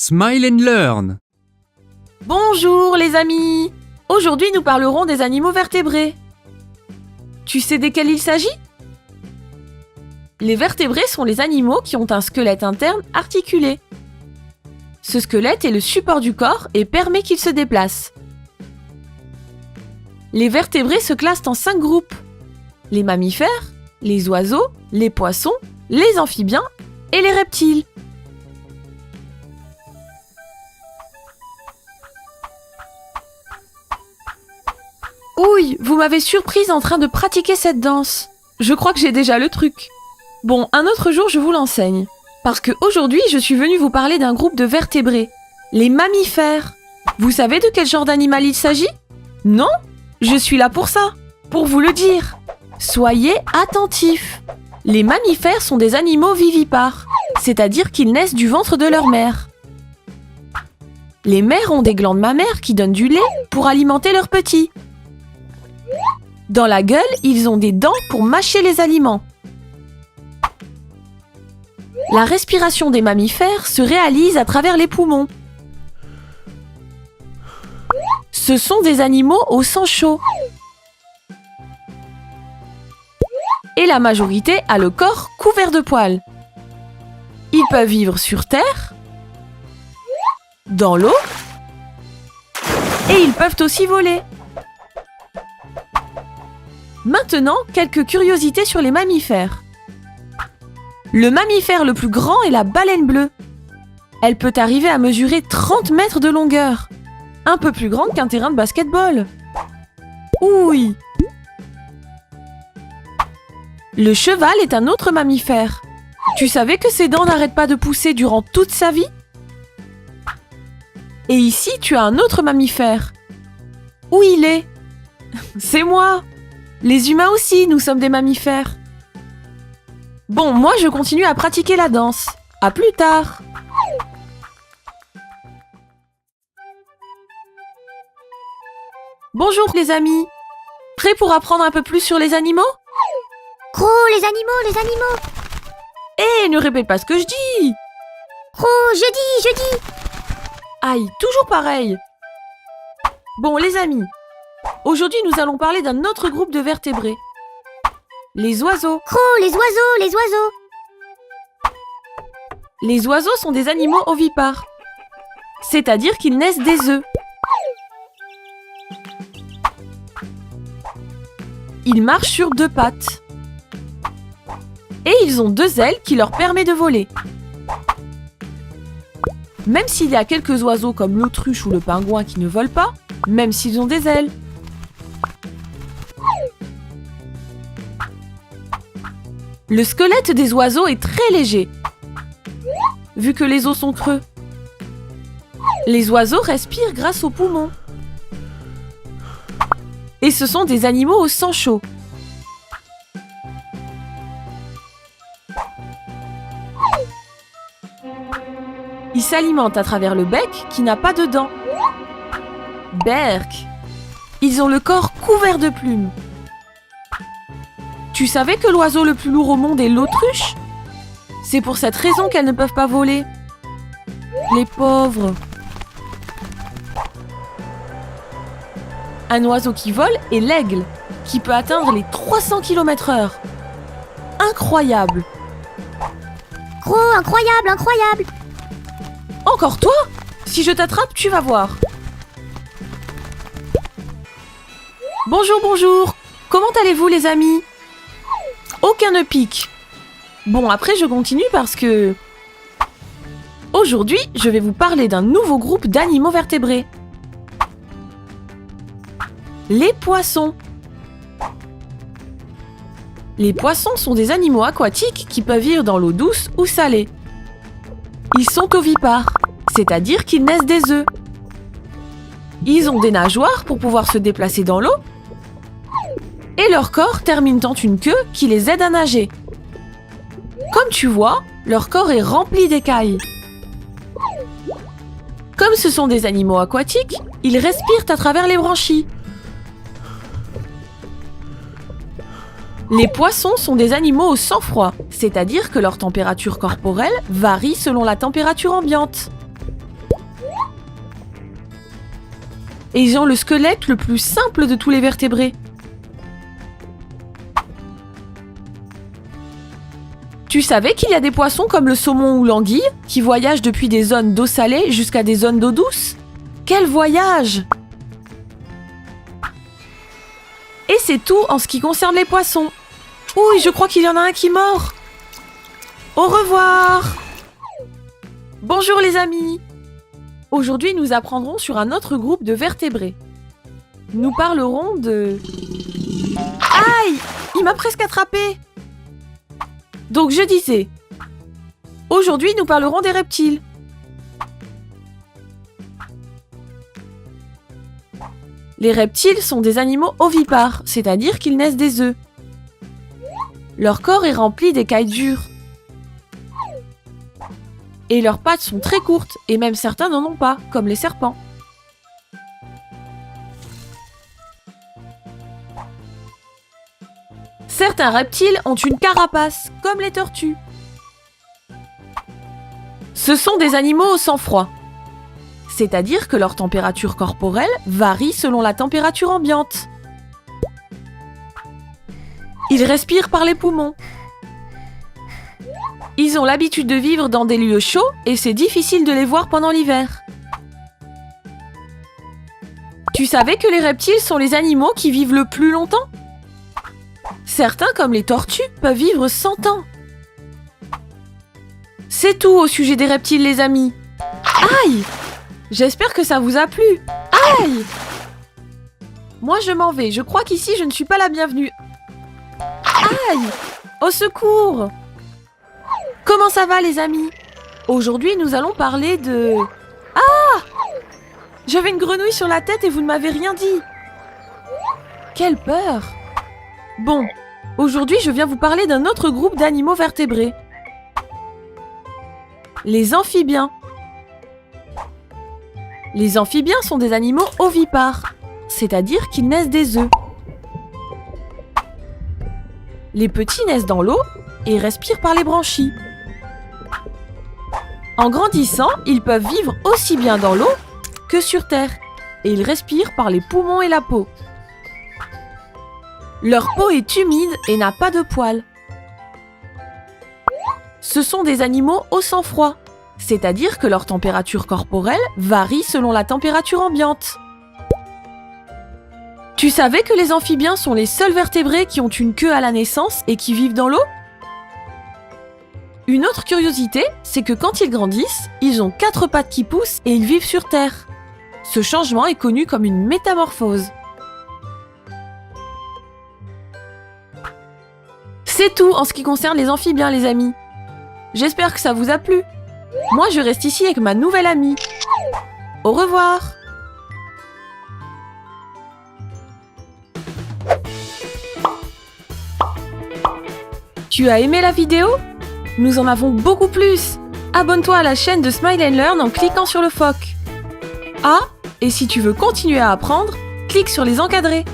Smile and Learn. Bonjour les amis! Aujourd'hui nous parlerons des animaux vertébrés. Tu sais desquels il s'agit? Les vertébrés sont les animaux qui ont un squelette interne articulé. Ce squelette est le support du corps et permet qu'il se déplace. Les vertébrés se classent en 5 groupes. Les mammifères, les oiseaux, les poissons, les amphibiens et les reptiles. Ouille, vous m'avez surprise en train de pratiquer cette danse. Je crois que j'ai déjà le truc. Bon, un autre jour je vous l'enseigne. Parce que aujourd'hui je suis venue vous parler d'un groupe de vertébrés. Les mammifères. Vous savez de quel genre d'animal il s'agit? Non? Je suis là pour ça. Pour vous le dire. Soyez attentifs. Les mammifères sont des animaux vivipares. C'est-à-dire qu'ils naissent du ventre de leur mère. Les mères ont des glandes mammaires qui donnent du lait pour alimenter leurs petits. Dans la gueule, ils ont des dents pour mâcher les aliments. La respiration des mammifères se réalise à travers les poumons. Ce sont des animaux au sang chaud. Et la majorité a le corps couvert de poils. Ils peuvent vivre sur terre, dans l'eau, et ils peuvent aussi voler. Maintenant, quelques curiosités sur les mammifères. Le mammifère le plus grand est la baleine bleue. Elle peut arriver à mesurer 30 mètres de longueur. Un peu plus grande qu'un terrain de basketball. Ouille! Le cheval est un autre mammifère. Tu savais que ses dents n'arrêtent pas de pousser durant toute sa vie? Et ici, tu as un autre mammifère. Où il est? C'est moi! Les humains aussi, nous sommes des mammifères. Bon, moi je continue à pratiquer la danse. À plus tard. Bonjour les amis. Prêts pour apprendre un peu plus sur les animaux? Croc, les animaux! Eh, ne répète pas ce que je dis. Croc, je dis! Aïe, toujours pareil. Bon les amis, aujourd'hui nous allons parler d'un autre groupe de vertébrés. Les oiseaux. Croc, les oiseaux! Les oiseaux sont des animaux ovipares. C'est-à-dire qu'ils naissent des œufs. Ils marchent sur 2 pattes. Et ils ont 2 ailes qui leur permettent de voler. Même s'il y a quelques oiseaux comme l'autruche ou le pingouin qui ne volent pas, même s'ils ont des ailes. Le squelette des oiseaux est très léger, vu que les os sont creux. Les oiseaux respirent grâce aux poumons. Et ce sont des animaux au sang chaud. Ils s'alimentent à travers le bec qui n'a pas de dents. Berk. Ils ont le corps couvert de plumes. Tu savais que l'oiseau le plus lourd au monde est l'autruche? C'est pour cette raison qu'elles ne peuvent pas voler. Les pauvres. Un oiseau qui vole est l'aigle, qui peut atteindre les 300 km/h. Incroyable. Croc, incroyable! Encore toi? Si je t'attrape, tu vas voir. Bonjour. Comment allez-vous les amis? Aucun ne pique. Bon, après je continue parce que... Aujourd'hui, je vais vous parler d'un nouveau groupe d'animaux vertébrés. Les poissons. Les poissons sont des animaux aquatiques qui peuvent vivre dans l'eau douce ou salée. Ils sont ovipares, c'est-à-dire qu'ils naissent des œufs. Ils ont des nageoires pour pouvoir se déplacer dans l'eau. Et leur corps termine en une queue qui les aide à nager. Comme tu vois, leur corps est rempli d'écailles. Comme ce sont des animaux aquatiques, ils respirent à travers les branchies. Les poissons sont des animaux au sang froid, c'est-à-dire que leur température corporelle varie selon la température ambiante. et ils ont le squelette le plus simple de tous les vertébrés. Tu savais qu'il y a des poissons comme le saumon ou l'anguille qui voyagent depuis des zones d'eau salée jusqu'à des zones d'eau douce? Quel voyage! Et c'est tout en ce qui concerne les poissons. Oui, je crois qu'il y en a un qui mord. Au revoir! Bonjour les amis! Aujourd'hui, nous apprendrons sur un autre groupe de vertébrés. Nous parlerons de... Aïe! Il m'a presque attrapé! Donc je disais... Aujourd'hui, nous parlerons des reptiles. Les reptiles sont des animaux ovipares, c'est-à-dire qu'ils naissent des œufs. Leur corps est rempli d'écailles dures. Et leurs pattes sont très courtes, et même certains n'en ont pas, comme les serpents. Certains reptiles ont une carapace, comme les tortues. Ce sont des animaux au sang froid, c'est-à-dire que leur température corporelle varie selon la température ambiante. Ils respirent par les poumons. Ils ont l'habitude de vivre dans des lieux chauds et c'est difficile de les voir pendant l'hiver. Tu savais que les reptiles sont les animaux qui vivent le plus longtemps? Certains, comme les tortues, peuvent vivre 100 ans. C'est tout au sujet des reptiles, les amis. Aïe! J'espère que ça vous a plu. Aïe! Moi, je m'en vais. Je crois qu'ici, je ne suis pas la bienvenue. Aïe! Au secours! Comment ça va, les amis? Aujourd'hui, nous allons parler de... Ah! J'avais une grenouille sur la tête et vous ne m'avez rien dit. Quelle peur! Bon, aujourd'hui, je viens vous parler d'un autre groupe d'animaux vertébrés. Les amphibiens. Les amphibiens sont des animaux ovipares, c'est-à-dire qu'ils naissent des œufs. Les petits naissent dans l'eau et respirent par les branchies. En grandissant, ils peuvent vivre aussi bien dans l'eau que sur terre, et ils respirent par les poumons et la peau. Leur peau est humide et n'a pas de poils. Ce sont des animaux au sang froid, c'est-à-dire que leur température corporelle varie selon la température ambiante. Tu savais que les amphibiens sont les seuls vertébrés qui ont une queue à la naissance et qui vivent dans l'eau? Une autre curiosité, c'est que quand ils grandissent, ils ont 4 pattes qui poussent et ils vivent sur Terre. Ce changement est connu comme une métamorphose. C'est tout en ce qui concerne les amphibiens, les amis. J'espère que ça vous a plu. Moi, je reste ici avec ma nouvelle amie. Au revoir! Tu as aimé la vidéo? Nous en avons beaucoup plus! Abonne-toi à la chaîne de Smile & Learn en cliquant sur le phoque. Ah, et si tu veux continuer à apprendre, clique sur les encadrés.